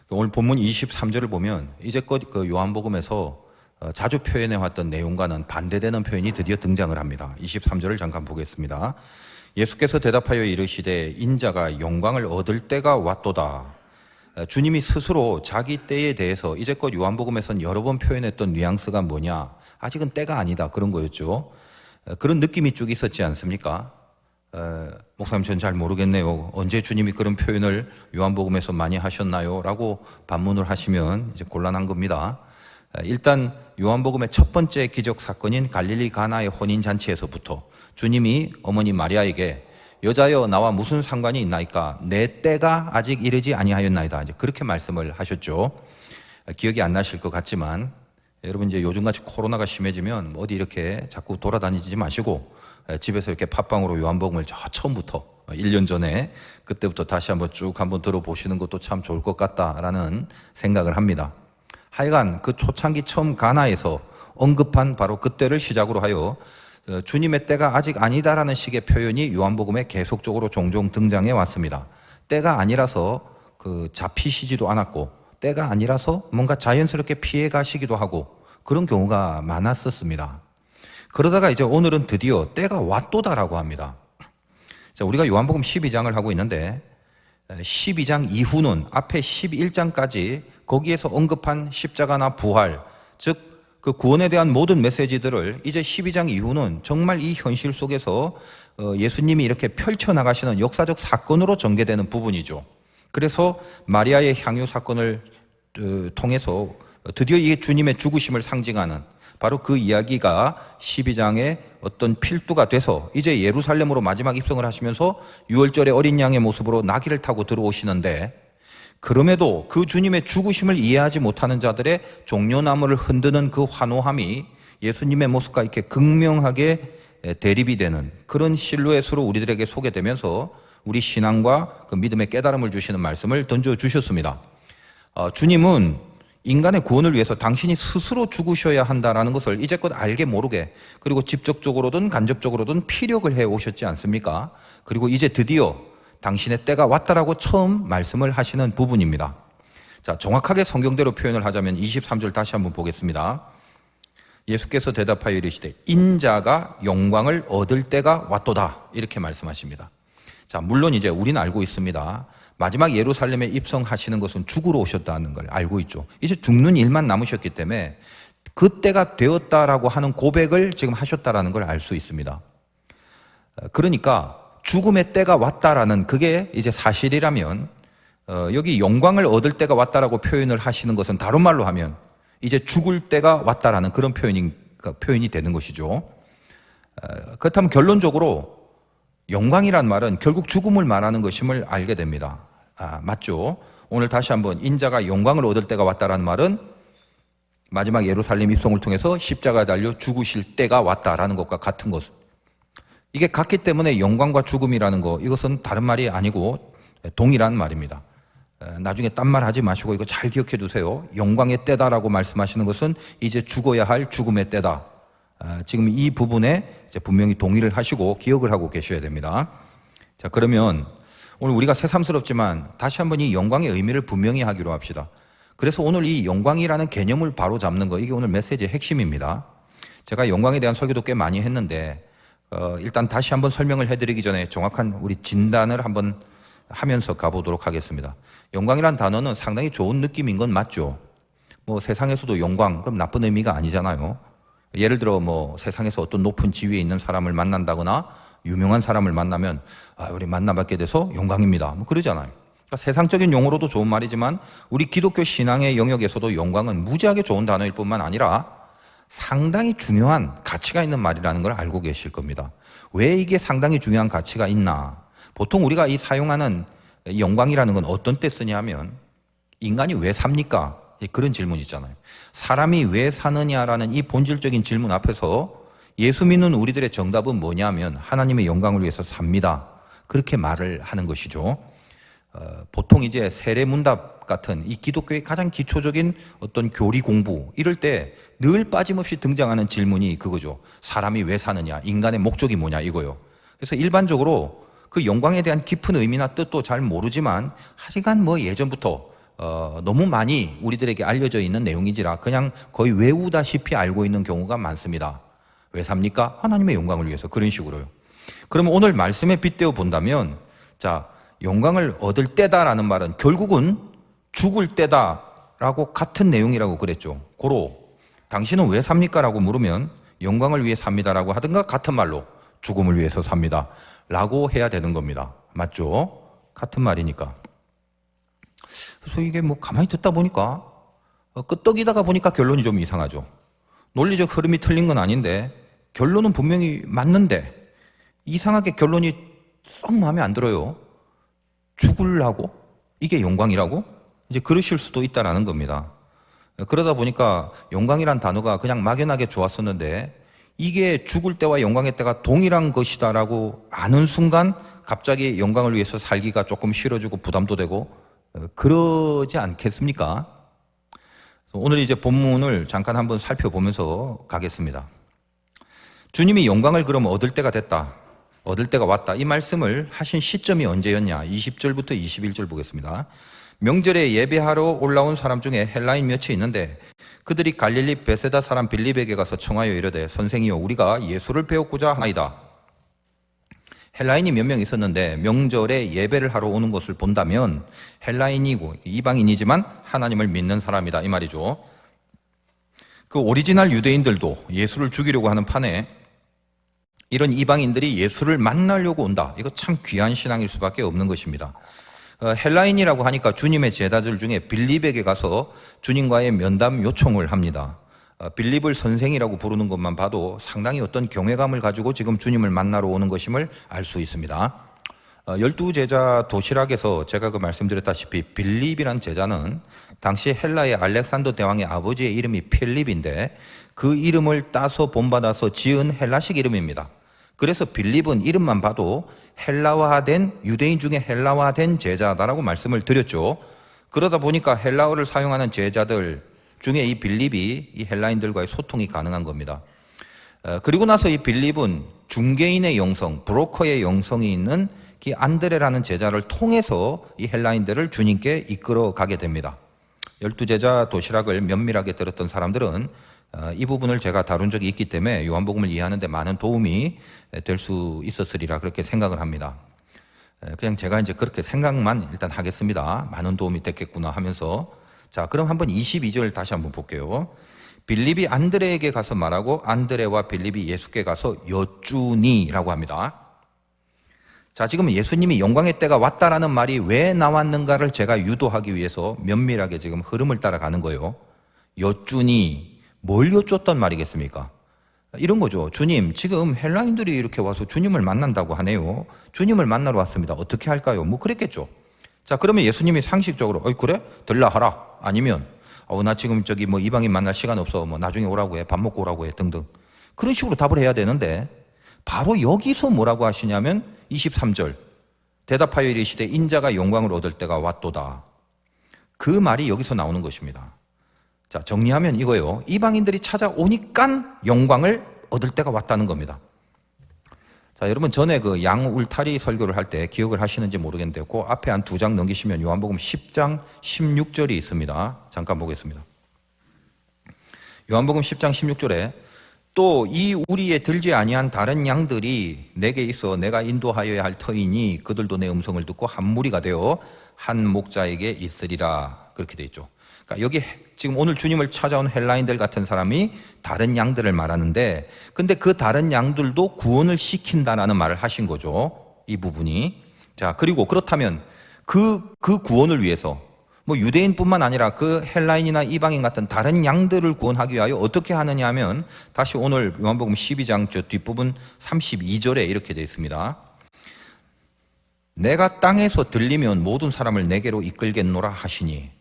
오늘 본문 23절을 보면 이제껏 그 요한복음에서 자주 표현해 왔던 내용과는 반대되는 표현이 드디어 등장을 합니다. 23절을 잠깐 보겠습니다. 예수께서 대답하여 이르시되 인자가 영광을 얻을 때가 왔도다. 주님이 스스로 자기 때에 대해서 이제껏 요한복음에서는 여러 번 표현했던 뉘앙스가 뭐냐, 아직은 때가 아니다, 그런 거였죠. 그런 느낌이 쭉 있었지 않습니까? 목사님, 전 잘 모르겠네요. 언제 주님이 그런 표현을 요한복음에서 많이 하셨나요? 라고 반문을 하시면 이제 곤란한 겁니다. 일단 요한복음의 첫 번째 기적 사건인 갈릴리 가나의 혼인잔치에서부터 주님이 어머니 마리아에게 여자여 나와 무슨 상관이 있나이까? 내 때가 아직 이르지 아니하였나이다. 이제 그렇게 말씀을 하셨죠. 기억이 안 나실 것 같지만 여러분, 이제 요즘같이 코로나가 심해지면 어디 이렇게 자꾸 돌아다니지 마시고 집에서 이렇게 팟빵으로 요한복음을 처음부터 1년 전에 그때부터 다시 한번 쭉 한번 들어보시는 것도 참 좋을 것 같다라는 생각을 합니다. 하여간 그 초창기 처음 가나에서 언급한 바로 그때를 시작으로 하여 주님의 때가 아직 아니다라는 식의 표현이 요한복음에 계속적으로 종종 등장해 왔습니다. 때가 아니라서 잡히시지도 않았고, 때가 아니라서 뭔가 자연스럽게 피해 가시기도 하고, 그런 경우가 많았었습니다. 그러다가 이제 오늘은 드디어 때가 왔도다라고 합니다. 자, 우리가 요한복음 12장을 하고 있는데 12장 이후는 앞에 11장까지 거기에서 언급한 십자가나 부활, 즉 그 구원에 대한 모든 메시지들을 이제 12장 이후는 정말 이 현실 속에서 예수님이 이렇게 펼쳐나가시는 역사적 사건으로 전개되는 부분이죠. 그래서 마리아의 향유 사건을 통해서 드디어 이게 주님의 죽으심을 상징하는 바로 그 이야기가 12장의 어떤 필두가 돼서 이제 예루살렘으로 마지막 입성을 하시면서 6월절에 어린 양의 모습으로 나귀를 타고 들어오시는데, 그럼에도 그 주님의 죽으심을 이해하지 못하는 자들의 종려나무를 흔드는 그 환호함이 예수님의 모습과 이렇게 극명하게 대립이 되는 그런 실루엣으로 우리들에게 소개되면서 우리 신앙과 그 믿음의 깨달음을 주시는 말씀을 던져주셨습니다. 주님은 인간의 구원을 위해서 당신이 스스로 죽으셔야 한다는 것을 이제껏 알게 모르게, 그리고 직접적으로든 간접적으로든 피력을 해 오셨지 않습니까? 그리고 이제 드디어 당신의 때가 왔다라고 처음 말씀을 하시는 부분입니다. 자, 정확하게 성경대로 표현을 하자면 23절 다시 한번 보겠습니다. 예수께서 대답하여 이르시되 인자가 영광을 얻을 때가 왔도다, 이렇게 말씀하십니다. 자, 물론 이제 우리는 알고 있습니다. 마지막 예루살렘에 입성하시는 것은 죽으러 오셨다는 걸 알고 있죠. 이제 죽는 일만 남으셨기 때문에 그때가 되었다라고 하는 고백을 지금 하셨다라는 걸 알 수 있습니다. 그러니까 죽음의 때가 왔다라는 그게 이제 사실이라면 여기 영광을 얻을 때가 왔다라고 표현을 하시는 것은 다른 말로 하면 이제 죽을 때가 왔다라는 그런 표현이 되는 것이죠. 그렇다면 결론적으로 영광이란 말은 결국 죽음을 말하는 것임을 알게 됩니다. 맞죠? 오늘 다시 한번 인자가 영광을 얻을 때가 왔다라는 말은 마지막 예루살렘 입성을 통해서 십자가에 달려 죽으실 때가 왔다라는 것과 같은 것. 이게 같기 때문에 영광과 죽음이라는 거, 이것은 다른 말이 아니고 동일한 말입니다. 나중에 딴 말 하지 마시고 이거 잘 기억해 두세요. 영광의 때다라고 말씀하시는 것은 이제 죽어야 할 죽음의 때다. 지금 이 부분에 이제 분명히 동의를 하시고 기억을 하고 계셔야 됩니다. 자, 그러면 오늘 우리가 새삼스럽지만 다시 한번 이 영광의 의미를 분명히 하기로 합시다. 그래서 오늘 이 영광이라는 개념을 바로 잡는 거, 이게 오늘 메시지의 핵심입니다. 제가 영광에 대한 설교도 꽤 많이 했는데 일단 다시 한번 설명을 해드리기 전에 정확한 우리 진단을 한번 하면서 가보도록 하겠습니다. 영광이란 단어는 상당히 좋은 느낌인 건 맞죠. 뭐 세상에서도 영광, 그럼 나쁜 의미가 아니잖아요. 예를 들어 뭐 세상에서 어떤 높은 지위에 있는 사람을 만난다거나 유명한 사람을 만나면 우리 만나뵙게 돼서 영광입니다, 뭐 그러잖아요. 그러니까 세상적인 용어로도 좋은 말이지만 우리 기독교 신앙의 영역에서도 영광은 무지하게 좋은 단어일 뿐만 아니라 상당히 중요한 가치가 있는 말이라는 걸 알고 계실 겁니다. 왜 이게 상당히 중요한 가치가 있나? 보통 우리가 이 사용하는 영광이라는 건 어떤 때 쓰냐면 인간이 왜 삽니까? 그런 질문 있잖아요. 사람이 왜 사느냐라는 이 본질적인 질문 앞에서 예수 믿는 우리들의 정답은 뭐냐면 하나님의 영광을 위해서 삽니다, 그렇게 말을 하는 것이죠. 보통 이제 세례문답 같은 이 기독교의 가장 기초적인 어떤 교리 공부, 이럴 때 늘 빠짐없이 등장하는 질문이 그거죠. 사람이 왜 사느냐, 인간의 목적이 뭐냐, 이거요. 그래서 일반적으로 그 영광에 대한 깊은 의미나 뜻도 잘 모르지만 하지만 뭐 예전부터 너무 많이 우리들에게 알려져 있는 내용인지라 그냥 거의 외우다시피 알고 있는 경우가 많습니다. 왜 삽니까? 하나님의 영광을 위해서. 그런 식으로요. 그럼 오늘 말씀에 빗대어 본다면, 자, 영광을 얻을 때다라는 말은 결국은 죽을 때다라고 같은 내용이라고 그랬죠. 고로 당신은 왜 삽니까? 라고 물으면 영광을 위해 삽니다라고 하든가 같은 말로 죽음을 위해서 삽니다 라고 해야 되는 겁니다. 맞죠? 같은 말이니까. 그래서 이게 뭐 가만히 듣다 보니까 끄떡이다가 보니까 결론이 좀 이상하죠. 논리적 흐름이 틀린 건 아닌데 결론은 분명히 맞는데 이상하게 결론이 썩 마음에 안 들어요. 죽으려고? 이게 영광이라고? 이제 그러실 수도 있다라는 겁니다. 그러다 보니까 영광이란 단어가 그냥 막연하게 좋았었는데 이게 죽을 때와 영광의 때가 동일한 것이다라고 아는 순간 갑자기 영광을 위해서 살기가 조금 싫어지고 부담도 되고 그러지 않겠습니까? 오늘 이제 본문을 잠깐 한번 살펴보면서 가겠습니다. 주님이 영광을 그럼 얻을 때가 됐다, 얻을 때가 왔다, 이 말씀을 하신 시점이 언제였냐? 20절부터 21절 보겠습니다. 명절에 예배하러 올라온 사람 중에 헬라인 몇이 있는데 그들이 갈릴리 베세다 사람 빌립에게 가서 청하여 이르되 선생이여 우리가 예수를 배우고자 하나이다. 헬라인이 몇 명 있었는데 명절에 예배를 하러 오는 것을 본다면 헬라인이고 이방인이지만 하나님을 믿는 사람이다 이 말이죠. 그 오리지널 유대인들도 예수를 죽이려고 하는 판에 이런 이방인들이 예수를 만나려고 온다. 이거 참 귀한 신앙일 수밖에 없는 것입니다. 헬라인이라고 하니까 주님의 제자들 중에 빌립에게 가서 주님과의 면담 요청을 합니다. 빌립을 선생이라고 부르는 것만 봐도 상당히 어떤 경외감을 가지고 지금 주님을 만나러 오는 것임을 알 수 있습니다. 12제자 도시락에서 제가 그 말씀드렸다시피 빌립이란 제자는 당시 헬라의 알렉산더 대왕의 아버지의 이름이 필립인데 그 이름을 따서 본받아서 지은 헬라식 이름입니다. 그래서 빌립은 이름만 봐도 헬라화된, 유대인 중에 헬라화된 제자다라고 말씀을 드렸죠. 그러다 보니까 헬라어를 사용하는 제자들 중에 이 빌립이 이 헬라인들과의 소통이 가능한 겁니다. 그리고 나서 이 빌립은 중개인의 영성, 브로커의 영성이 있는 이 안드레라는 제자를 통해서 이 헬라인들을 주님께 이끌어 가게 됩니다. 12제자 도시락을 면밀하게 들었던 사람들은 이 부분을 제가 다룬 적이 있기 때문에 요한복음을 이해하는 데 많은 도움이 될 수 있었으리라 그렇게 생각을 합니다. 그냥 제가 이제 그렇게 생각만 일단 하겠습니다. 많은 도움이 됐겠구나 하면서. 자, 그럼 한번 22절 다시 한번 볼게요. 빌립이 안드레에게 가서 말하고 안드레와 빌립이 예수께 가서 여쭈니라고 합니다. 자, 지금 예수님이 영광의 때가 왔다라는 말이 왜 나왔는가를 제가 유도하기 위해서 면밀하게 지금 흐름을 따라가는 거예요. 여쭈니, 뭘 여쭈었단 말이겠습니까? 이런 거죠. 주님, 지금 헬라인들이 이렇게 와서 주님을 만난다고 하네요. 주님을 만나러 왔습니다. 어떻게 할까요? 뭐 그랬겠죠. 자, 그러면 예수님이 상식적으로 그래? 들라 하라. 아니면 나 지금 저기 뭐 이방인 만날 시간 없어. 뭐 나중에 오라고 해. 밥 먹고 오라고 해. 등등. 그런 식으로 답을 해야 되는데 바로 여기서 뭐라고 하시냐면 23절. 대답하여 이르시되 인자가 영광을 얻을 때가 왔도다. 그 말이 여기서 나오는 것입니다. 자, 정리하면 이거예요. 이방인들이 찾아오니까 영광을 얻을 때가 왔다는 겁니다. 자, 여러분 전에 그 양 울타리 설교를 할 때 기억을 하시는지 모르겠는데 그 앞에 한 2장 넘기시면 요한복음 10장 16절이 있습니다. 잠깐 보겠습니다. 요한복음 10장 16절에 또 이 우리에 들지 아니한 다른 양들이 내게 있어 내가 인도하여야 할 터이니 그들도 내 음성을 듣고 한 무리가 되어 한 목자에게 있으리라. 그렇게 돼 있죠. 그러니까 여기 지금 오늘 주님을 찾아온 헬라인들 같은 사람이 다른 양들을 말하는데 근데 그 다른 양들도 구원을 시킨다라는 말을 하신 거죠. 이 부분이. 자, 그리고 그렇다면 그 구원을 위해서 뭐 유대인뿐만 아니라 그 헬라인이나 이방인 같은 다른 양들을 구원하기 위하여 어떻게 하느냐 하면 다시 오늘 요한복음 12장 저 뒷부분 32절에 이렇게 되어 있습니다. 내가 땅에서 들리면 모든 사람을 내게로 이끌겠노라 하시니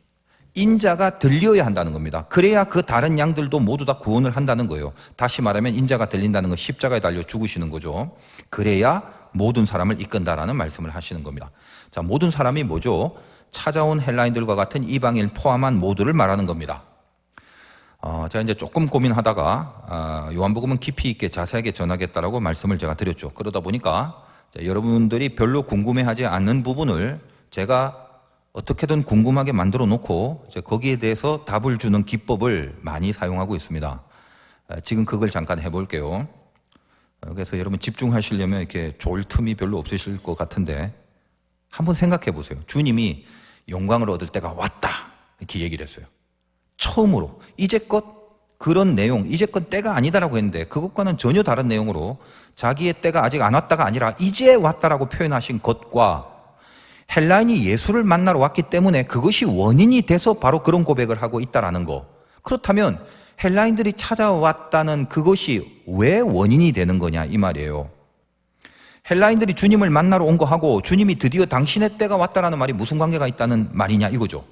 인자가 들려야 한다는 겁니다. 그래야 그 다른 양들도 모두 다 구원을 한다는 거예요. 다시 말하면 인자가 들린다는 건 십자가에 달려 죽으시는 거죠. 그래야 모든 사람을 이끈다라는 말씀을 하시는 겁니다. 자, 모든 사람이 뭐죠? 찾아온 헬라인들과 같은 이방인 포함한 모두를 말하는 겁니다. 제가 이제 조금 고민하다가 요한복음은 깊이 있게 자세하게 전하겠다라고 말씀을 제가 드렸죠. 그러다 보니까 여러분들이 별로 궁금해하지 않는 부분을 제가 어떻게든 궁금하게 만들어 놓고 이제 거기에 대해서 답을 주는 기법을 많이 사용하고 있습니다. 지금 그걸 잠깐 해볼게요. 그래서 여러분 집중하시려면 이렇게 졸 틈이 별로 없으실 것 같은데 한번 생각해 보세요. 주님이 영광을 얻을 때가 왔다 이렇게 얘기를 했어요. 처음으로 이제껏 그런 내용, 이제껏 때가 아니다라고 했는데 그것과는 전혀 다른 내용으로 자기의 때가 아직 안 왔다가 아니라 이제 왔다라고 표현하신 것과 헬라인이 예수를 만나러 왔기 때문에 그것이 원인이 돼서 바로 그런 고백을 하고 있다라는 거. 그렇다면 헬라인들이 찾아왔다는 그것이 왜 원인이 되는 거냐 이 말이에요. 헬라인들이 주님을 만나러 온 거하고 주님이 드디어 당신의 때가 왔다라는 말이 무슨 관계가 있다는 말이냐 이거죠.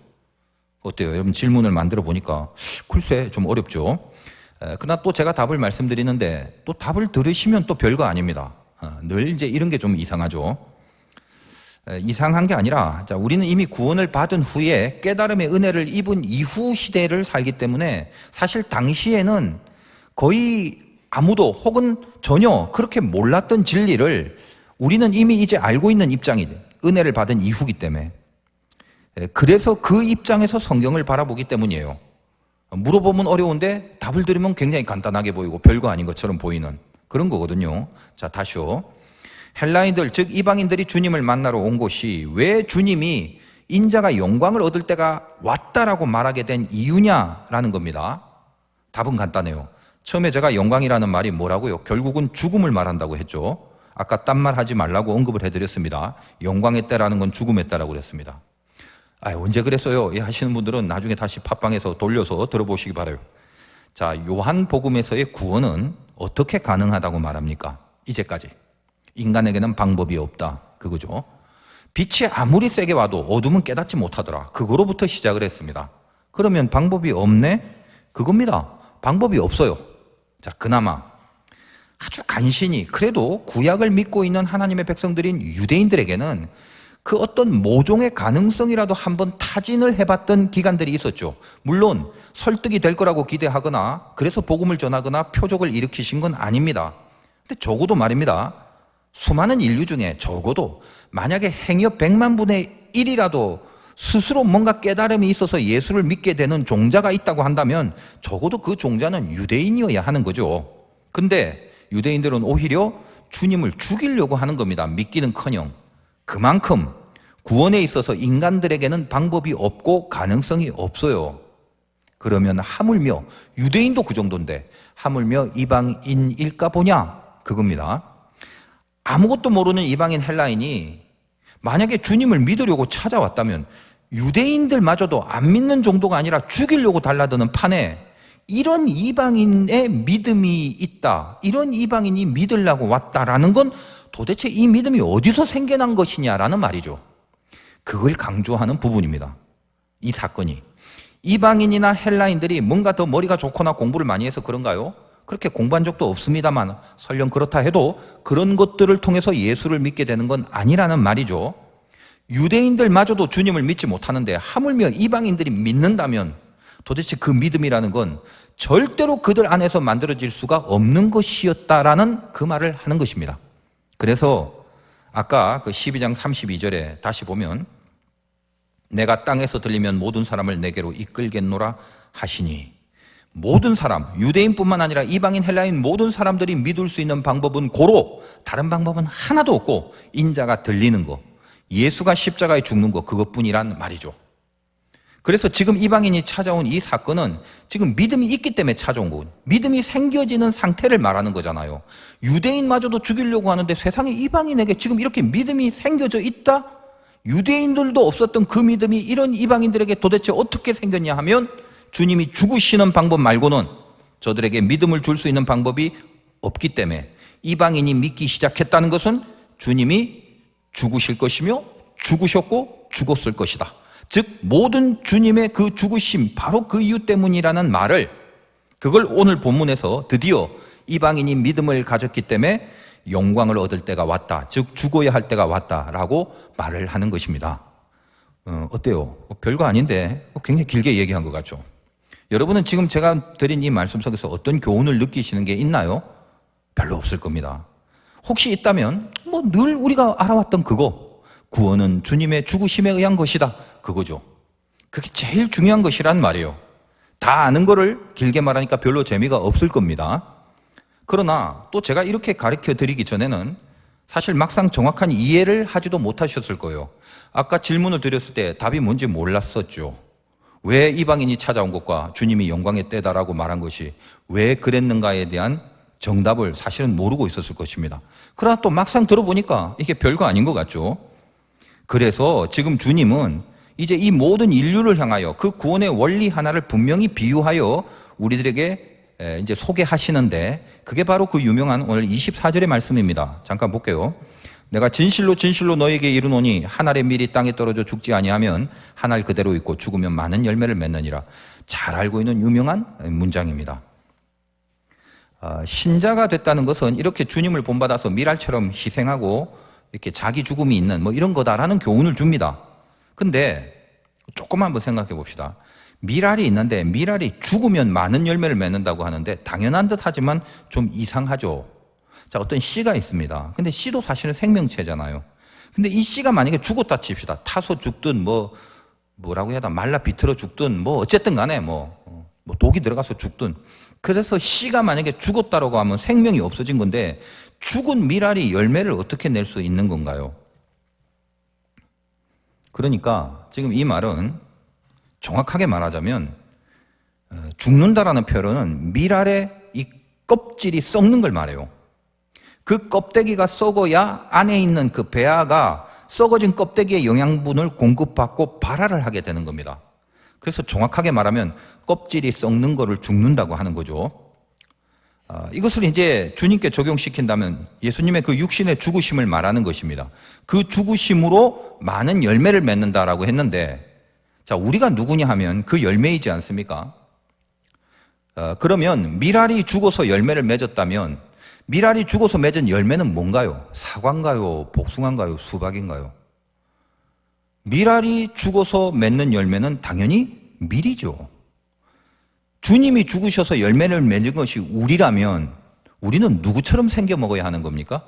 어때요? 여러분 질문을 만들어 보니까 글쎄 좀 어렵죠. 그러나 또 제가 답을 말씀드리는데 또 답을 들으시면 또 별거 아닙니다. 늘 이제 이런 게 좀 이상하죠. 이상한 게 아니라 우리는 이미 구원을 받은 후에 깨달음의 은혜를 입은 이후 시대를 살기 때문에 사실 당시에는 거의 아무도 혹은 전혀 그렇게 몰랐던 진리를 우리는 이미 이제 알고 있는 입장이 은혜를 받은 이후기 때문에 그래서 그 입장에서 성경을 바라보기 때문이에요. 물어보면 어려운데 답을 들으면 굉장히 간단하게 보이고 별거 아닌 것처럼 보이는 그런 거거든요. 자, 다시요. 헬라인들 즉 이방인들이 주님을 만나러 온 곳이 왜 주님이 인자가 영광을 얻을 때가 왔다라고 말하게 된 이유냐라는 겁니다. 답은 간단해요. 처음에 제가 영광이라는 말이 뭐라고요? 결국은 죽음을 말한다고 했죠. 아까 딴 말 하지 말라고 언급을 해드렸습니다. 영광의 때라는 건 죽음의 때라고 그랬습니다. 언제 그랬어요? 하시는 분들은 나중에 다시 팟빵에서 돌려서 들어보시기 바라요. 자, 요한복음에서의 구원은 어떻게 가능하다고 말합니까? 이제까지 인간에게는 방법이 없다 그거죠. 빛이 아무리 세게 와도 어둠은 깨닫지 못하더라. 그거로부터 시작을 했습니다. 그러면 방법이 없네? 그겁니다. 방법이 없어요. 자, 그나마 아주 간신히 그래도 구약을 믿고 있는 하나님의 백성들인 유대인들에게는 그 어떤 모종의 가능성이라도 한번 타진을 해봤던 기간들이 있었죠. 물론 설득이 될 거라고 기대하거나 그래서 복음을 전하거나 표적을 일으키신 건 아닙니다. 근데 적어도 말입니다. 수많은 인류 중에 적어도 만약에 행여 100만 분의 1이라도 스스로 뭔가 깨달음이 있어서 예수를 믿게 되는 종자가 있다고 한다면 적어도 그 종자는 유대인이어야 하는 거죠. 근데 유대인들은 오히려 주님을 죽이려고 하는 겁니다. 믿기는커녕. 그만큼 구원에 있어서 인간들에게는 방법이 없고 가능성이 없어요. 그러면 하물며 유대인도 그 정도인데 하물며 이방인일까 보냐? 그겁니다. 아무것도 모르는 이방인 헬라인이 만약에 주님을 믿으려고 찾아왔다면 유대인들마저도 안 믿는 정도가 아니라 죽이려고 달라드는 판에 이런 이방인의 믿음이 있다, 이런 이방인이 믿으려고 왔다라는 건 도대체 이 믿음이 어디서 생겨난 것이냐라는 말이죠. 그걸 강조하는 부분입니다. 이 사건이. 이방인이나 헬라인들이 뭔가 더 머리가 좋거나 공부를 많이 해서 그런가요? 그렇게 공부한 적도 없습니다만 설령 그렇다 해도 그런 것들을 통해서 예수를 믿게 되는 건 아니라는 말이죠. 유대인들마저도 주님을 믿지 못하는데 하물며 이방인들이 믿는다면 도대체 그 믿음이라는 건 절대로 그들 안에서 만들어질 수가 없는 것이었다라는 그 말을 하는 것입니다. 그래서 아까 그 12장 32절에 다시 보면 내가 땅에서 들리면 모든 사람을 내게로 이끌겠노라 하시니 모든 사람, 유대인뿐만 아니라 이방인, 헬라인 모든 사람들이 믿을 수 있는 방법은 고로 다른 방법은 하나도 없고 인자가 들리는 거, 예수가 십자가에 죽는 거 그것뿐이란 말이죠. 그래서 지금 이방인이 찾아온 이 사건은 지금 믿음이 있기 때문에 찾아온 거고 믿음이 생겨지는 상태를 말하는 거잖아요. 유대인마저도 죽이려고 하는데 세상에 이방인에게 지금 이렇게 믿음이 생겨져 있다? 유대인들도 없었던 그 믿음이 이런 이방인들에게 도대체 어떻게 생겼냐 하면 주님이 죽으시는 방법 말고는 저들에게 믿음을 줄 수 있는 방법이 없기 때문에 이방인이 믿기 시작했다는 것은 주님이 죽으실 것이며 죽으셨고 죽었을 것이다. 즉 모든 주님의 그 죽으심 바로 그 이유 때문이라는 말을 그걸 오늘 본문에서 드디어 이방인이 믿음을 가졌기 때문에 영광을 얻을 때가 왔다. 즉 죽어야 할 때가 왔다라고 말을 하는 것입니다. 어때요? 별거 아닌데 굉장히 길게 얘기한 것 같죠? 여러분은 지금 제가 드린 이 말씀 속에서 어떤 교훈을 느끼시는 게 있나요? 별로 없을 겁니다. 혹시 있다면 늘 우리가 알아왔던 그거 구원은 주님의 죽으심에 의한 것이다. 그거죠. 그게 제일 중요한 것이란 말이에요. 다 아는 거를 길게 말하니까 별로 재미가 없을 겁니다. 그러나 또 제가 이렇게 가르쳐 드리기 전에는 사실 막상 정확한 이해를 하지도 못하셨을 거예요. 아까 질문을 드렸을 때 답이 뭔지 몰랐었죠. 왜 이방인이 찾아온 것과 주님이 영광의 때다라고 말한 것이 왜 그랬는가에 대한 정답을 사실은 모르고 있었을 것입니다. 그러나 또 막상 들어보니까 이게 별거 아닌 것 같죠. 그래서 지금 주님은 이제 이 모든 인류를 향하여 그 구원의 원리 하나를 분명히 비유하여 우리들에게 이제 소개하시는데, 그게 바로 그 유명한 오늘 24절의 말씀입니다. 잠깐 볼게요. 내가 진실로 진실로 너에게 이르노니 한 알의 밀이 땅에 떨어져 죽지 아니하면 한 알 그대로 있고 죽으면 많은 열매를 맺느니라. 잘 알고 있는 유명한 문장입니다. 신자가 됐다는 것은 이렇게 주님을 본받아서 밀알처럼 희생하고 이렇게 자기 죽음이 있는 뭐 이런 거다라는 교훈을 줍니다. 근데 조금만 한번 생각해 봅시다. 밀알이 있는데 밀알이 죽으면 많은 열매를 맺는다고 하는데 당연한 듯 하지만 좀 이상하죠. 자, 어떤 씨가 있습니다. 근데 씨도 사실은 생명체잖아요. 근데 이 씨가 만약에 죽었다 칩시다. 타서 죽든 뭐라고 해야 되나, 말라 비틀어 죽든 뭐 어쨌든 간에 뭐 독이 들어가서 죽든, 그래서 씨가 만약에 죽었다라고 하면 생명이 없어진 건데 죽은 밀알이 열매를 어떻게 낼 수 있는 건가요? 그러니까 지금 이 말은 정확하게 말하자면 죽는다라는 표현은 밀알의 이 껍질이 썩는 걸 말해요. 그 껍데기가 썩어야 안에 있는 그 배아가 썩어진 껍데기의 영양분을 공급받고 발화를 하게 되는 겁니다. 그래서 정확하게 말하면 껍질이 썩는 거를 죽는다고 하는 거죠. 이것을 이제 주님께 적용시킨다면 예수님의 그 육신의 죽으심을 말하는 것입니다. 그 죽으심으로 많은 열매를 맺는다라고 했는데, 자, 우리가 누구냐 하면 그 열매이지 않습니까? 그러면 밀알이 죽어서 열매를 맺었다면 밀알이 죽어서 맺은 열매는 뭔가요? 사과인가요? 복숭아인가요? 수박인가요? 밀알이 죽어서 맺는 열매는 당연히 밀이죠. 주님이 죽으셔서 열매를 맺은 것이 우리라면 우리는 누구처럼 생겨 먹어야 하는 겁니까?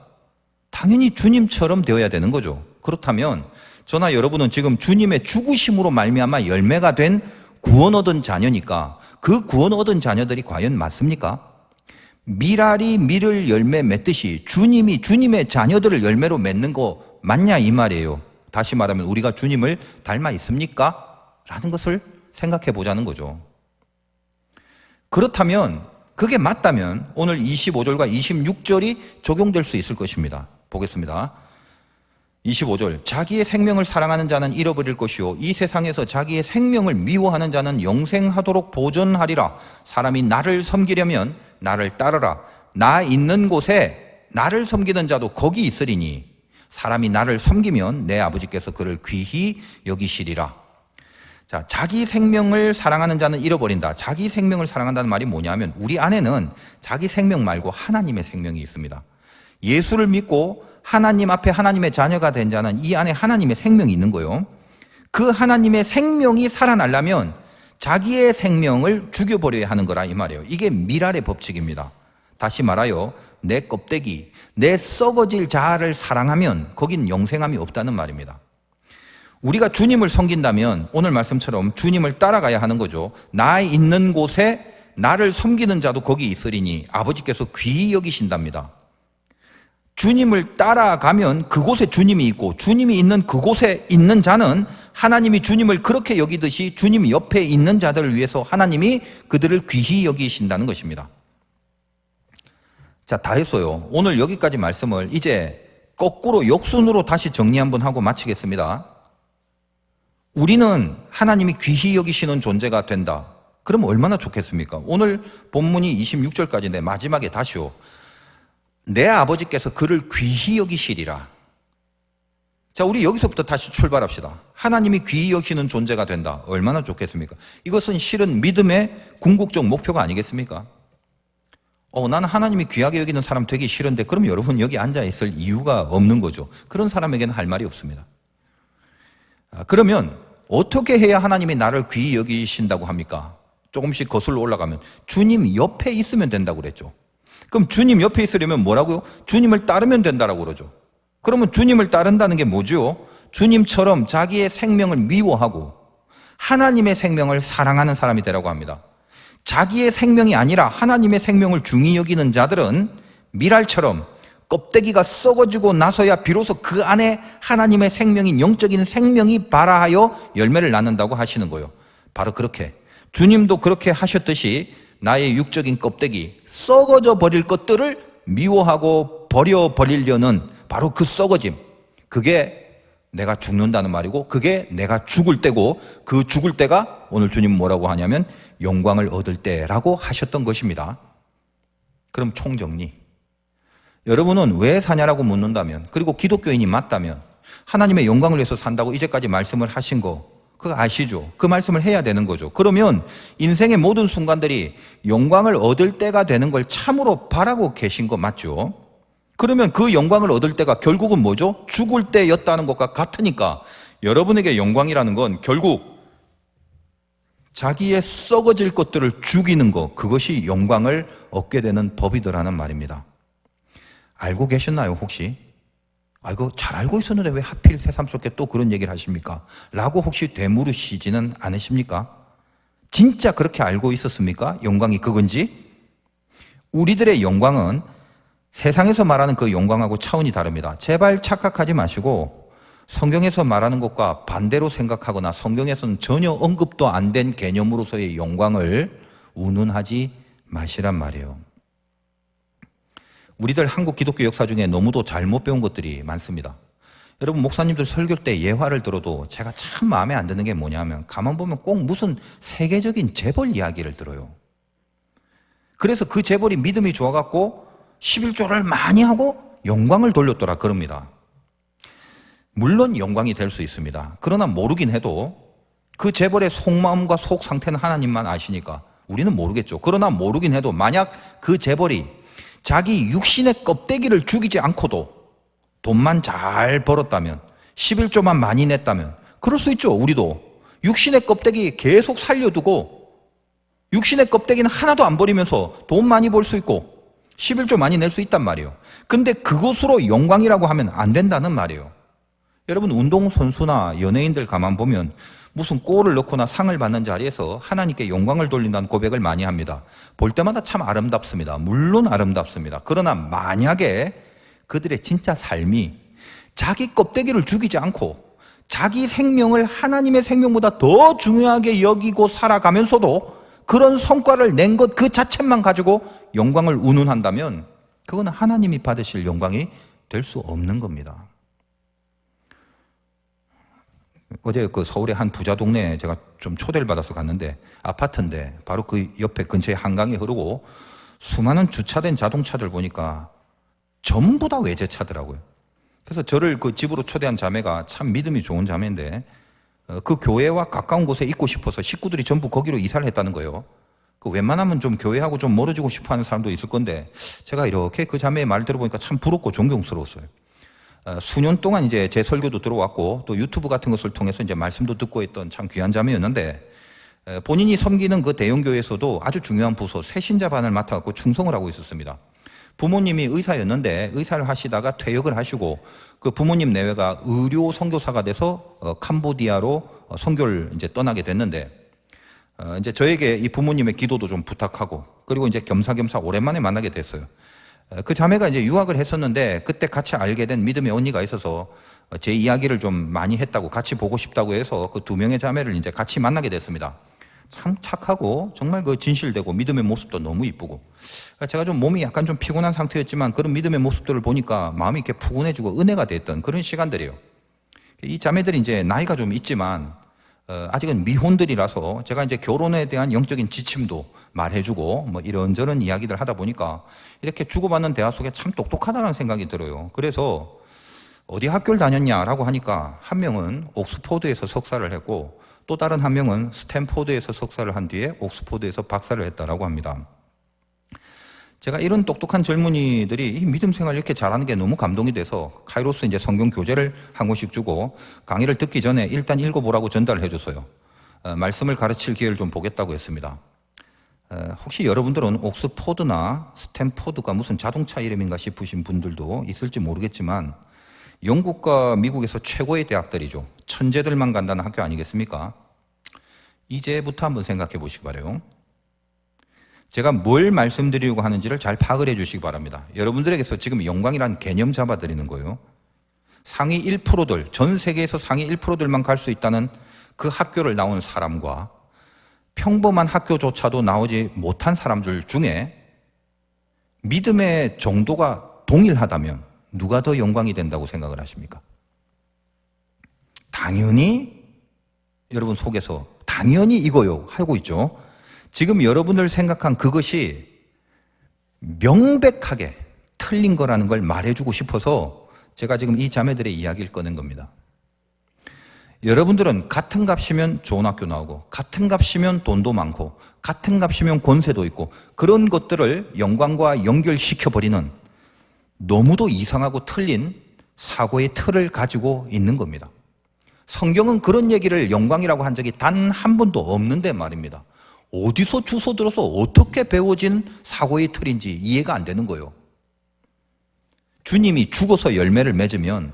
당연히 주님처럼 되어야 되는 거죠. 그렇다면 저나 여러분은 지금 주님의 죽으심으로 말미암아 열매가 된 구원 얻은 자녀니까 그 구원 얻은 자녀들이 과연 맞습니까? 밀알이 밀을 열매 맺듯이 주님이 주님의 자녀들을 열매로 맺는 거 맞냐 이 말이에요. 다시 말하면 우리가 주님을 닮아 있습니까? 라는 것을 생각해 보자는 거죠. 그렇다면 그게 맞다면 오늘 25절과 26절이 적용될 수 있을 것입니다. 보겠습니다. 25절, 자기의 생명을 사랑하는 자는 잃어버릴 것이요 이 세상에서 자기의 생명을 미워하는 자는 영생하도록 보존하리라. 사람이 나를 섬기려면 나를 따르라. 나 있는 곳에 나를 섬기는 자도 거기 있으리니 사람이 나를 섬기면 내 아버지께서 그를 귀히 여기시리라. 자, 자기 생명을 사랑하는 자는 잃어버린다. 자기 생명을 사랑한다는 말이 뭐냐면 우리 안에는 자기 생명 말고 하나님의 생명이 있습니다. 예수를 믿고 하나님 앞에 하나님의 자녀가 된 자는 이 안에 하나님의 생명이 있는 거예요. 그 하나님의 생명이 살아나려면 자기의 생명을 죽여버려야 하는 거라 이 말이에요. 이게 밀알의 법칙입니다. 다시 말하여 내 껍데기, 내 썩어질 자아를 사랑하면 거긴 영생함이 없다는 말입니다. 우리가 주님을 섬긴다면 오늘 말씀처럼 주님을 따라가야 하는 거죠. 나 있는 곳에 나를 섬기는 자도 거기 있으리니 아버지께서 귀히 여기신답니다. 주님을 따라가면 그곳에 주님이 있고 주님이 있는 그곳에 있는 자는 하나님이 주님을 그렇게 여기듯이 주님 옆에 있는 자들을 위해서 하나님이 그들을 귀히 여기신다는 것입니다. 자, 다 했어요. 오늘 여기까지 말씀을 이제 거꾸로 역순으로 다시 정리 한번 하고 마치겠습니다. 우리는 하나님이 귀히 여기시는 존재가 된다. 그럼 얼마나 좋겠습니까? 오늘 본문이 26절까지인데 마지막에 다시요. 내 아버지께서 그를 귀히 여기시리라. 자, 우리 여기서부터 다시 출발합시다. 하나님이 귀히 여기시는 존재가 된다. 얼마나 좋겠습니까? 이것은 실은 믿음의 궁극적 목표가 아니겠습니까? 나는 하나님이 귀하게 여기는 사람 되기 싫은데 그럼 여러분 여기 앉아있을 이유가 없는 거죠. 그런 사람에게는 할 말이 없습니다. 그러면 어떻게 해야 하나님이 나를 귀히 여기신다고 합니까? 조금씩 거슬러 올라가면 주님 옆에 있으면 된다고 그랬죠. 그럼 주님 옆에 있으려면 뭐라고요? 주님을 따르면 된다라고 그러죠. 그러면 주님을 따른다는 게 뭐죠? 주님처럼 자기의 생명을 미워하고 하나님의 생명을 사랑하는 사람이 되라고 합니다. 자기의 생명이 아니라 하나님의 생명을 중히 여기는 자들은 밀알처럼 껍데기가 썩어지고 나서야 비로소 그 안에 하나님의 생명인 영적인 생명이 발아하여 열매를 낳는다고 하시는 거예요. 바로 그렇게 주님도 그렇게 하셨듯이 나의 육적인 껍데기, 썩어져 버릴 것들을 미워하고 버려버리려는 바로 그 썩어짐, 그게 내가 죽는다는 말이고 그게 내가 죽을 때고 그 죽을 때가 오늘 주님 뭐라고 하냐면 영광을 얻을 때라고 하셨던 것입니다. 그럼 총정리, 여러분은 왜 사냐라고 묻는다면, 그리고 기독교인이 맞다면 하나님의 영광을 위해서 산다고 이제까지 말씀을 하신 거 그거 아시죠? 그 말씀을 해야 되는 거죠. 그러면 인생의 모든 순간들이 영광을 얻을 때가 되는 걸 참으로 바라고 계신 거 맞죠? 그러면 그 영광을 얻을 때가 결국은 뭐죠? 죽을 때였다는 것과 같으니까 여러분에게 영광이라는 건 결국 자기의 썩어질 것들을 죽이는 것, 그것이 영광을 얻게 되는 법이더라는 말입니다. 알고 계셨나요 혹시? 이거 잘 알고 있었는데 왜 하필 새삼스럽게 또 그런 얘기를 하십니까? 라고 혹시 되물으시지는 않으십니까? 진짜 그렇게 알고 있었습니까? 영광이 그건지? 우리들의 영광은 세상에서 말하는 그 영광하고 차원이 다릅니다. 제발 착각하지 마시고 성경에서 말하는 것과 반대로 생각하거나 성경에서는 전혀 언급도 안 된 개념으로서의 영광을 운운하지 마시란 말이에요. 우리들 한국 기독교 역사 중에 너무도 잘못 배운 것들이 많습니다. 여러분, 목사님들 설교 때 예화를 들어도 제가 참 마음에 안 드는 게 뭐냐면 가만 보면 꼭 무슨 세계적인 재벌 이야기를 들어요. 그래서 그 재벌이 믿음이 좋아갖고 11조를 많이 하고 영광을 돌렸더라 그럽니다. 물론 영광이 될 수 있습니다. 그러나 모르긴 해도 그 재벌의 속마음과 속 상태는 하나님만 아시니까 우리는 모르겠죠. 그러나 모르긴 해도 만약 그 재벌이 자기 육신의 껍데기를 죽이지 않고도 돈만 잘 벌었다면, 11조만 많이 냈다면 그럴 수 있죠. 우리도 육신의 껍데기 계속 살려두고 육신의 껍데기는 하나도 안 버리면서 돈 많이 벌 수 있고 11조 많이 낼 수 있단 말이에요. 근데 그것으로 영광이라고 하면 안 된다는 말이에요. 여러분, 운동선수나 연예인들 가만 보면 무슨 골을 넣거나 상을 받는 자리에서 하나님께 영광을 돌린다는 고백을 많이 합니다. 볼 때마다 참 아름답습니다. 물론 아름답습니다. 그러나 만약에 그들의 진짜 삶이 자기 껍데기를 죽이지 않고 자기 생명을 하나님의 생명보다 더 중요하게 여기고 살아가면서도 그런 성과를 낸 것 그 자체만 가지고 영광을 운운한다면 그건 하나님이 받으실 영광이 될 수 없는 겁니다. 어제 그 서울의 한 부자 동네에 제가 좀 초대를 받아서 갔는데 아파트인데 바로 그 옆에 근처에 한강이 흐르고 수많은 주차된 자동차들 보니까 전부 다 외제차더라고요. 그래서 저를 그 집으로 초대한 자매가 참 믿음이 좋은 자매인데 그 교회와 가까운 곳에 있고 싶어서 식구들이 전부 거기로 이사를 했다는 거예요. 그 웬만하면 좀 교회하고 좀 멀어지고 싶어 하는 사람도 있을 건데 제가 이렇게 그 자매의 말 들어보니까 참 부럽고 존경스러웠어요. 수년 동안 이제 제 설교도 들어왔고 또 유튜브 같은 것을 통해서 이제 말씀도 듣고 있던 참 귀한 자매였는데 본인이 섬기는 그 대형교회에서도 아주 중요한 부서 세신자반을 맡아갖고 충성을 하고 있었습니다. 부모님이 의사였는데 의사를 하시다가 퇴역을 하시고 그 부모님 내외가 의료 선교사가 돼서 캄보디아로 선교를 이제 떠나게 됐는데 이제 저에게 이 부모님의 기도도 좀 부탁하고 그리고 이제 겸사겸사 오랜만에 만나게 됐어요. 그 자매가 이제 유학을 했었는데 그때 같이 알게 된 믿음의 언니가 있어서 제 이야기를 좀 많이 했다고 같이 보고 싶다고 해서 그 두 명의 자매를 이제 같이 만나게 됐습니다. 참 착하고 정말 그 진실되고 믿음의 모습도 너무 이쁘고 제가 좀 몸이 약간 좀 피곤한 상태였지만 그런 믿음의 모습들을 보니까 마음이 이렇게 푸근해지고 은혜가 됐던 그런 시간들이에요. 이 자매들이 이제 나이가 좀 있지만 아직은 미혼들이라서 제가 이제 결혼에 대한 영적인 지침도 말해주고 뭐 이런저런 이야기들 하다 보니까 이렇게 주고받는 대화 속에 참 똑똑하다는 생각이 들어요. 그래서 어디 학교를 다녔냐라고 하니까 한 명은 옥스포드에서 석사를 했고 또 다른 한 명은 스탠포드에서 석사를 한 뒤에 옥스포드에서 박사를 했다라고 합니다. 제가 이런 똑똑한 젊은이들이 이 믿음 생활을 이렇게 잘하는 게 너무 감동이 돼서 카이로스 이제 성경 교재를 한 권씩 주고 강의를 듣기 전에 일단 읽어보라고 전달을 해줬어요. 말씀을 가르칠 기회를 좀 보겠다고 했습니다. 혹시 여러분들은 옥스포드나 스탠포드가 무슨 자동차 이름인가 싶으신 분들도 있을지 모르겠지만 영국과 미국에서 최고의 대학들이죠. 천재들만 간다는 학교 아니겠습니까? 이제부터 한번 생각해 보시기 바라요. 제가 뭘 말씀드리려고 하는지를 잘 파악을 해 주시기 바랍니다. 여러분들에게서 지금 영광이라는 개념 잡아드리는 거예요. 상위 1%들, 전 세계에서 상위 1%들만 갈 수 있다는 그 학교를 나온 사람과 평범한 학교조차도 나오지 못한 사람들 중에 믿음의 정도가 동일하다면 누가 더 영광이 된다고 생각을 하십니까? 당연히 여러분 속에서 당연히 이거요 하고 있죠. 지금 여러분들 생각한 그것이 명백하게 틀린 거라는 걸 말해주고 싶어서 제가 지금 이 자매들의 이야기를 꺼낸 겁니다. 여러분들은 같은 값이면 좋은 학교 나오고 같은 값이면 돈도 많고 같은 값이면 권세도 있고 그런 것들을 영광과 연결시켜버리는 너무도 이상하고 틀린 사고의 틀을 가지고 있는 겁니다. 성경은 그런 얘기를 영광이라고 한 적이 단 한 번도 없는데 말입니다. 어디서 주워 들어서 어떻게 배워진 사고의 틀인지 이해가 안 되는 거예요. 주님이 죽어서 열매를 맺으면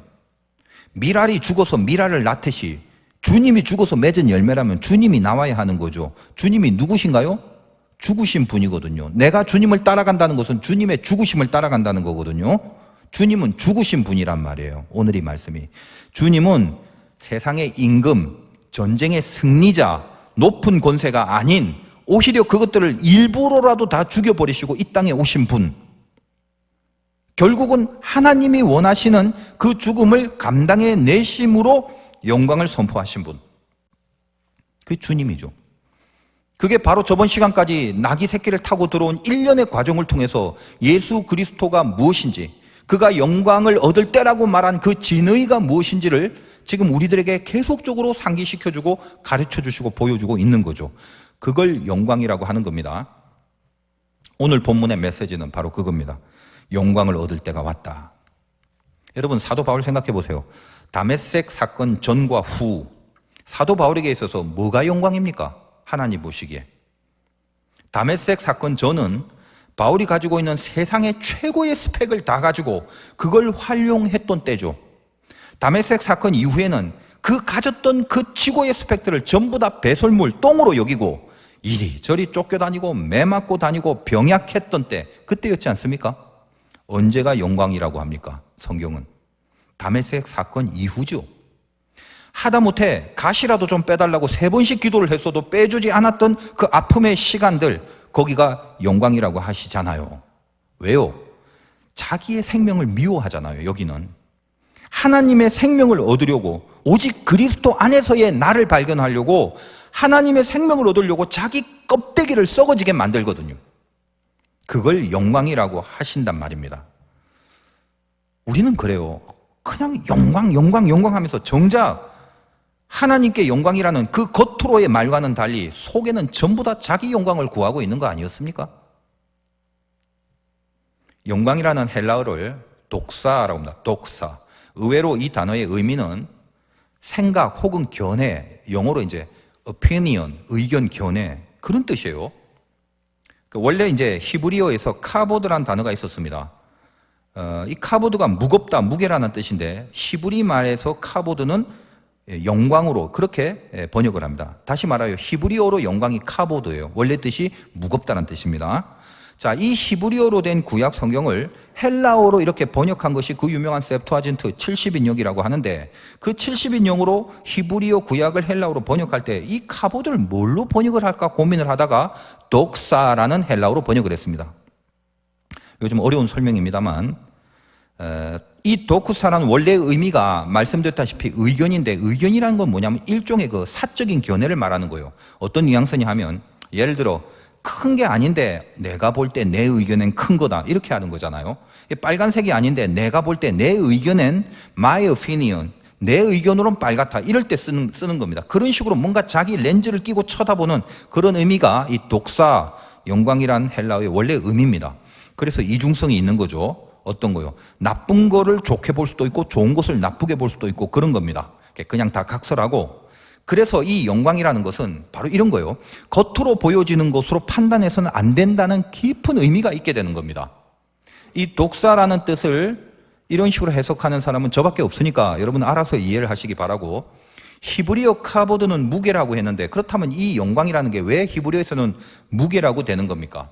밀알이 죽어서 밀알을 낳듯이 주님이 죽어서 맺은 열매라면 주님이 나와야 하는 거죠. 주님이 누구신가요? 죽으신 분이거든요. 내가 주님을 따라간다는 것은 주님의 죽으심을 따라간다는 거거든요. 주님은 죽으신 분이란 말이에요. 오늘 이 말씀이. 주님은 세상의 임금, 전쟁의 승리자, 높은 권세가 아닌 오히려 그것들을 일부러라도 다 죽여버리시고 이 땅에 오신 분. 결국은 하나님이 원하시는 그 죽음을 감당해 내심으로 영광을 선포하신 분. 그게 주님이죠. 그게 바로 저번 시간까지 나귀 새끼를 타고 들어온 1년의 과정을 통해서 예수 그리스도가 무엇인지, 그가 영광을 얻을 때라고 말한 그 진의가 무엇인지를 지금 우리들에게 계속적으로 상기시켜주고 가르쳐주시고 보여주고 있는 거죠. 그걸 영광이라고 하는 겁니다. 오늘 본문의 메시지는 바로 그겁니다. 영광을 얻을 때가 왔다. 여러분 사도 바울 생각해 보세요. 다메섹 사건 전과 후 사도 바울에게 있어서 뭐가 영광입니까? 하나님 보시기에. 다메섹 사건 전은 바울이 가지고 있는 세상의 최고의 스펙을 다 가지고 그걸 활용했던 때죠. 다메섹 사건 이후에는 그 가졌던 그 최고의 스펙들을 전부 다 배설물, 똥으로 여기고 이리저리 쫓겨다니고 매맞고 다니고 병약했던 때, 그때였지 않습니까? 언제가 영광이라고 합니까? 성경은 다메섹 사건 이후죠. 하다못해 가시라도 좀 빼달라고 3번씩 기도를 했어도 빼주지 않았던 그 아픔의 시간들, 거기가 영광이라고 하시잖아요. 왜요? 자기의 생명을 미워하잖아요. 여기는 하나님의 생명을 얻으려고, 오직 그리스도 안에서의 나를 발견하려고, 하나님의 생명을 얻으려고 자기 껍데기를 썩어지게 만들거든요. 그걸 영광이라고 하신단 말입니다. 우리는 그래요. 그냥 영광 하면서 정작 하나님께 영광이라는 그 겉으로의 말과는 달리 속에는 전부 다 자기 영광을 구하고 있는 거 아니었습니까? 영광이라는 헬라어를 독사라고 합니다. 독사. 의외로 이 단어의 의미는 생각 혹은 견해, 영어로 이제 opinion, 의견, 견해, 그런 뜻이에요. 원래 이제 히브리어에서 카보드라는 단어가 있었습니다. 이 카보드가 무겁다, 무게라는 뜻인데 히브리 말에서 카보드는 영광으로 그렇게 번역을 합니다. 다시 말하여 히브리어로 영광이 카보드예요. 원래 뜻이 무겁다는 뜻입니다. 자, 이 히브리어로 된 구약 성경을 헬라어로 이렇게 번역한 것이 그 유명한 셉투아진트 70인역이라고 하는데, 그 70인역으로 히브리어 구약을 헬라어로 번역할 때 이 카보드를 뭘로 번역을 할까 고민을 하다가 독사라는 헬라어로 번역을 했습니다. 요즘 어려운 설명입니다만, 이 도쿠사라는 원래 의미가 말씀드렸다시피 의견인데, 의견이라는 건 뭐냐면 일종의 그 사적인 견해를 말하는 거예요. 어떤 뉘앙스냐 하면, 예를 들어 큰 게 아닌데 내가 볼 때 내 의견은 큰 거다, 이렇게 하는 거잖아요. 빨간색이 아닌데 내가 볼 때 내 의견은 my opinion, 내 의견으로는 빨갛다, 이럴 때 쓰는 겁니다. 그런 식으로 뭔가 자기 렌즈를 끼고 쳐다보는 그런 의미가 이 독사, 영광이란 헬라어의 원래 의미입니다. 그래서 이중성이 있는 거죠. 어떤 거요? 나쁜 거를 좋게 볼 수도 있고 좋은 것을 나쁘게 볼 수도 있고 그런 겁니다. 그냥 다 각설하고. 그래서 이 영광이라는 것은 바로 이런 거예요. 겉으로 보여지는 것으로 판단해서는 안 된다는 깊은 의미가 있게 되는 겁니다. 이 독사라는 뜻을 이런 식으로 해석하는 사람은 저밖에 없으니까 여러분 알아서 이해를 하시기 바라고, 히브리어 카보드는 무게라고 했는데 그렇다면 이 영광이라는 게 왜 히브리어에서는 무게라고 되는 겁니까?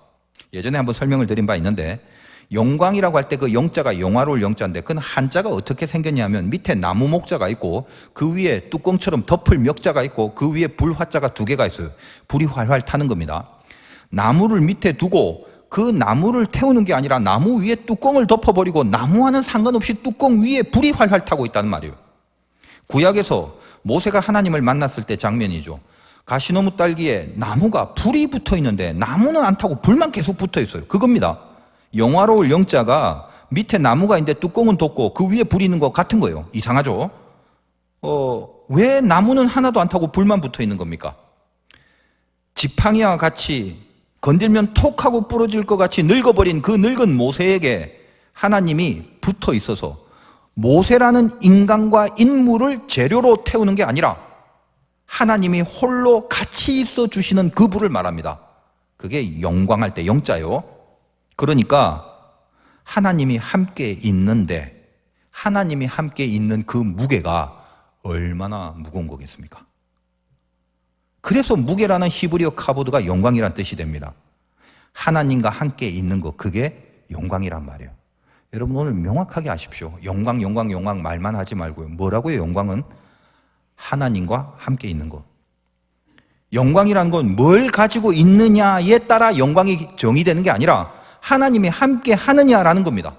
예전에 한번 설명을 드린 바 있는데, 영광이라고 할 때 그 영자가 영화로울 영자인데 그건 한자가 어떻게 생겼냐면 밑에 나무 목자가 있고 그 위에 뚜껑처럼 덮을 멱자가 있고 그 위에 불화자가 두 개가 있어요. 불이 활활 타는 겁니다. 나무를 밑에 두고 그 나무를 태우는 게 아니라 나무 위에 뚜껑을 덮어버리고 나무와는 상관없이 뚜껑 위에 불이 활활 타고 있다는 말이에요. 구약에서 모세가 하나님을 만났을 때 장면이죠. 가시나무 딸기에 나무가 불이 붙어 있는데 나무는 안 타고 불만 계속 붙어 있어요. 그겁니다. 영화로울 영자가 밑에 나무가 있는데 뚜껑은 덮고 그 위에 불이 있는 것 같은 거예요. 이상하죠? 왜 나무는 하나도 안 타고 불만 붙어 있는 겁니까? 지팡이와 같이 건들면 톡 하고 부러질 것 같이 늙어버린 그 늙은 모세에게 하나님이 붙어 있어서 모세라는 인간과 인물을 재료로 태우는 게 아니라 하나님이 홀로 같이 있어 주시는 그 불을 말합니다. 그게 영광할 때 영자요. 그러니까 하나님이 함께 있는데 하나님이 함께 있는 그 무게가 얼마나 무거운 거겠습니까? 그래서 무게라는 히브리어 카보드가 영광이란 뜻이 됩니다. 하나님과 함께 있는 거, 그게 영광이란 말이에요. 여러분 오늘 명확하게 아십시오. 영광, 영광, 영광 말만 하지 말고요. 뭐라고요? 영광은 하나님과 함께 있는 것. 영광이란 건 뭘 가지고 있느냐에 따라 영광이 정의되는 게 아니라 하나님이 함께 하느냐라는 겁니다.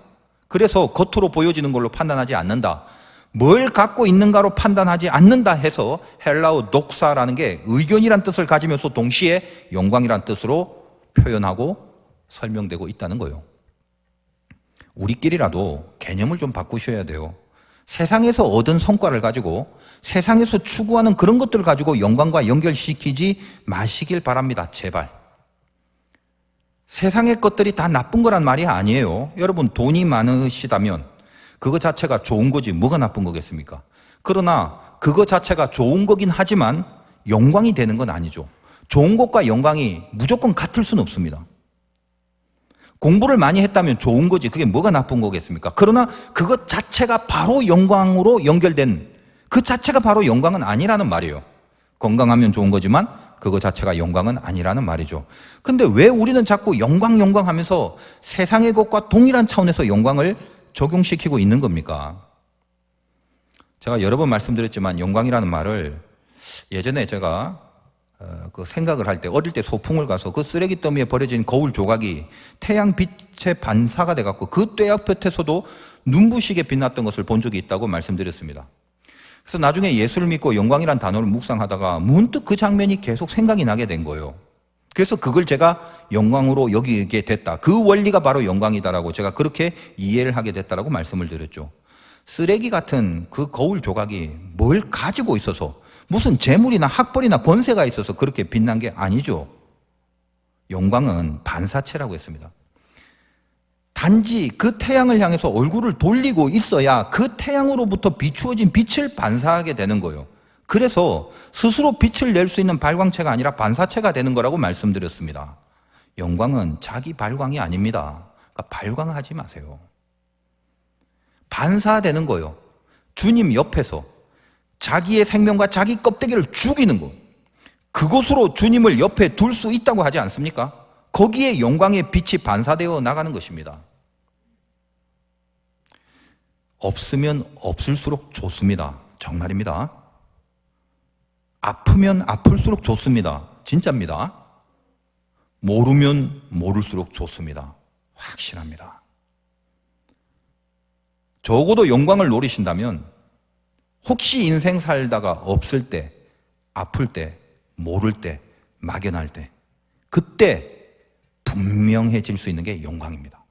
그래서 겉으로 보여지는 걸로 판단하지 않는다. 뭘 갖고 있는가로 판단하지 않는다 해서 헬라어 독사라는 게 의견이란 뜻을 가지면서 동시에 영광이란 뜻으로 표현하고 설명되고 있다는 거예요. 우리끼리라도 개념을 좀 바꾸셔야 돼요. 세상에서 얻은 성과를 가지고 세상에서 추구하는 그런 것들을 가지고 영광과 연결시키지 마시길 바랍니다. 제발. 세상의 것들이 다 나쁜 거란 말이 아니에요. 여러분 돈이 많으시다면 그거 자체가 좋은 거지 뭐가 나쁜 거겠습니까? 그러나 그거 자체가 좋은 거긴 하지만 영광이 되는 건 아니죠. 좋은 것과 영광이 무조건 같을 수는 없습니다. 공부를 많이 했다면 좋은 거지 그게 뭐가 나쁜 거겠습니까? 그러나 그것 자체가 바로 영광으로 연결된 그 자체가 바로 영광은 아니라는 말이에요. 건강하면 좋은 거지만 그거 자체가 영광은 아니라는 말이죠. 근데 왜 우리는 자꾸 영광 영광 하면서 세상의 것과 동일한 차원에서 영광을 적용시키고 있는 겁니까? 제가 여러 번 말씀드렸지만 영광이라는 말을 예전에 제가 그 생각을 할 때 어릴 때 소풍을 가서 그 쓰레기 더미에 버려진 거울 조각이 태양 빛의 반사가 돼갖고 그 떼약볕에서도 눈부시게 빛났던 것을 본 적이 있다고 말씀드렸습니다. 그래서 나중에 예수를 믿고 영광이란 단어를 묵상하다가 문득 그 장면이 계속 생각이 나게 된 거예요. 그래서 그걸 제가 영광으로 여기게 됐다. 그 원리가 바로 영광이다라고 제가 그렇게 이해를 하게 됐다라고 말씀을 드렸죠. 쓰레기 같은 그 거울 조각이 뭘 가지고 있어서 무슨 재물이나 학벌이나 권세가 있어서 그렇게 빛난 게 아니죠. 영광은 반사체라고 했습니다. 단지 그 태양을 향해서 얼굴을 돌리고 있어야 그 태양으로부터 비추어진 빛을 반사하게 되는 거예요. 그래서 스스로 빛을 낼 수 있는 발광체가 아니라 반사체가 되는 거라고 말씀드렸습니다. 영광은 자기 발광이 아닙니다. 그러니까 발광하지 마세요. 반사되는 거예요. 주님 옆에서 자기의 생명과 자기 껍데기를 죽이는 거. 그곳으로 주님을 옆에 둘 수 있다고 하지 않습니까? 거기에 영광의 빛이 반사되어 나가는 것입니다. 없으면 없을수록 좋습니다. 정말입니다. 아프면 아플수록 좋습니다. 진짜입니다. 모르면 모를수록 좋습니다. 확실합니다. 적어도 영광을 노리신다면 혹시 인생 살다가 없을 때, 아플 때, 모를 때, 막연할 때 그때 분명해질 수 있는 게 영광입니다.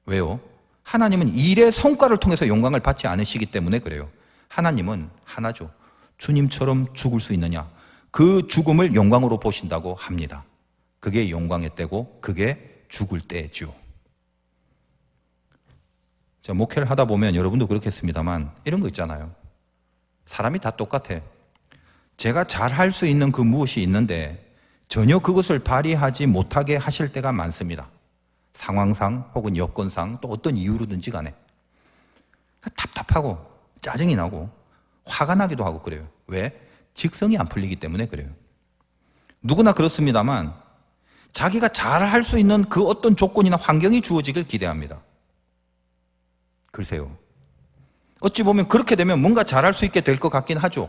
왜요? 하나님은 일의 성과를 통해서 영광을 받지 않으시기 때문에 그래요. 하나님은 하나죠. 주님처럼 죽을 수 있느냐? 그 죽음을 영광으로 보신다고 합니다. 그게 영광의 때고 그게 죽을 때죠. 제가 목회를 하다 보면 여러분도 그렇겠습니다만 이런 거 있잖아요. 사람이 다 똑같아. 제가 잘할 수 있는 그 무엇이 있는데 전혀 그것을 발휘하지 못하게 하실 때가 많습니다. 상황상 혹은 여건상 또 어떤 이유로든지 간에. 답답하고 짜증이 나고 화가 나기도 하고 그래요. 왜? 직성이 안 풀리기 때문에 그래요. 누구나 그렇습니다만 자기가 잘할 수 있는 그 어떤 조건이나 환경이 주어지길 기대합니다. 글쎄요. 어찌 보면 그렇게 되면 뭔가 잘할 수 있게 될 것 같긴 하죠.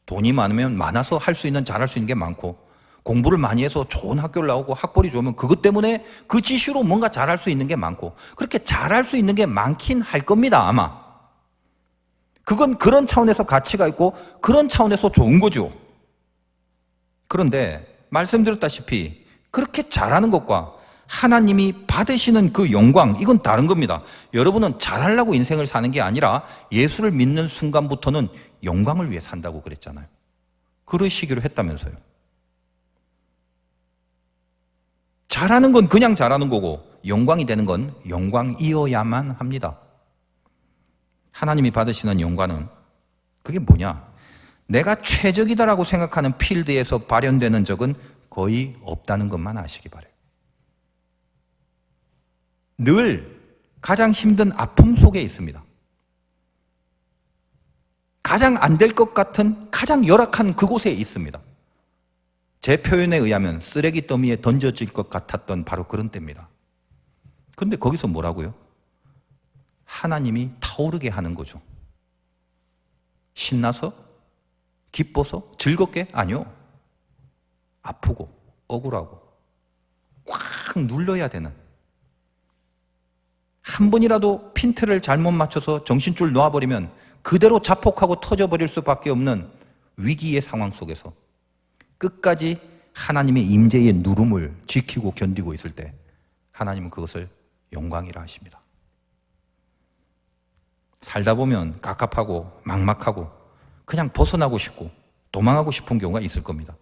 돈이 많으면 많아서 할 수 있는, 잘할 수 있는 게 많고, 공부를 많이 해서 좋은 학교를 나오고 학벌이 좋으면 그것 때문에 그 지시로 뭔가 잘할 수 있는 게 많고, 그렇게 잘할 수 있는 게 많긴 할 겁니다, 아마. 그건 그런 차원에서 가치가 있고 그런 차원에서 좋은 거죠. 그런데 말씀드렸다시피 그렇게 잘하는 것과 하나님이 받으시는 그 영광, 이건 다른 겁니다. 여러분은 잘하려고 인생을 사는 게 아니라 예수를 믿는 순간부터는 영광을 위해 산다고 그랬잖아요. 그러시기로 했다면서요. 잘하는 건 그냥 잘하는 거고 영광이 되는 건 영광이어야만 합니다. 하나님이 받으시는 영광은 그게 뭐냐? 내가 최적이다라고 생각하는 필드에서 발현되는 적은 거의 없다는 것만 아시기 바라요. 늘 가장 힘든 아픔 속에 있습니다. 가장 안 될 것 같은 가장 열악한 그곳에 있습니다. 제 표현에 의하면 쓰레기 더미에 던져질 것 같았던 바로 그런 때입니다. 그런데 거기서 뭐라고요? 하나님이 타오르게 하는 거죠. 신나서? 기뻐서? 즐겁게? 아니요. 아프고 억울하고 확 눌러야 되는, 한 번이라도 핀트를 잘못 맞춰서 정신줄 놓아버리면 그대로 자폭하고 터져버릴 수밖에 없는 위기의 상황 속에서 끝까지 하나님의 임재의 누름을 지키고 견디고 있을 때 하나님은 그것을 영광이라 하십니다. 살다 보면 갑갑하고 막막하고 그냥 벗어나고 싶고 도망하고 싶은 경우가 있을 겁니다.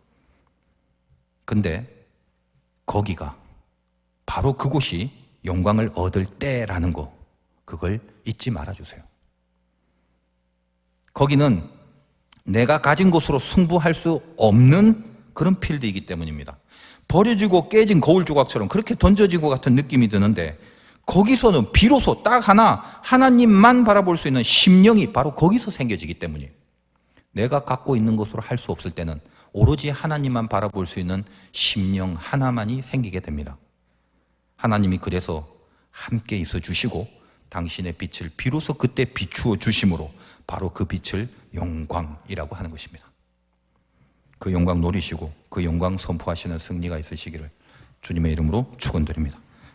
근데 거기가 바로 그곳이 영광을 얻을 때라는 거, 그걸 잊지 말아주세요. 거기는 내가 가진 것으로 승부할 수 없는 그런 필드이기 때문입니다. 버려지고 깨진 거울 조각처럼 그렇게 던져지고 같은 느낌이 드는데 거기서는 비로소 딱 하나 하나님만 바라볼 수 있는 심령이 바로 거기서 생겨지기 때문이에요. 내가 갖고 있는 것으로 할 수 없을 때는 오로지 하나님만 바라볼 수 있는 심령 하나만이 생기게 됩니다. 하나님이 그래서 함께 있어 주시고 당신의 빛을 비로소 그때 비추어 주심으로 바로 그 빛을 영광이라고 하는 것입니다. 그 영광 노리시고 그 영광 선포하시는 승리가 있으시기를 주님의 이름으로 축원드립니다.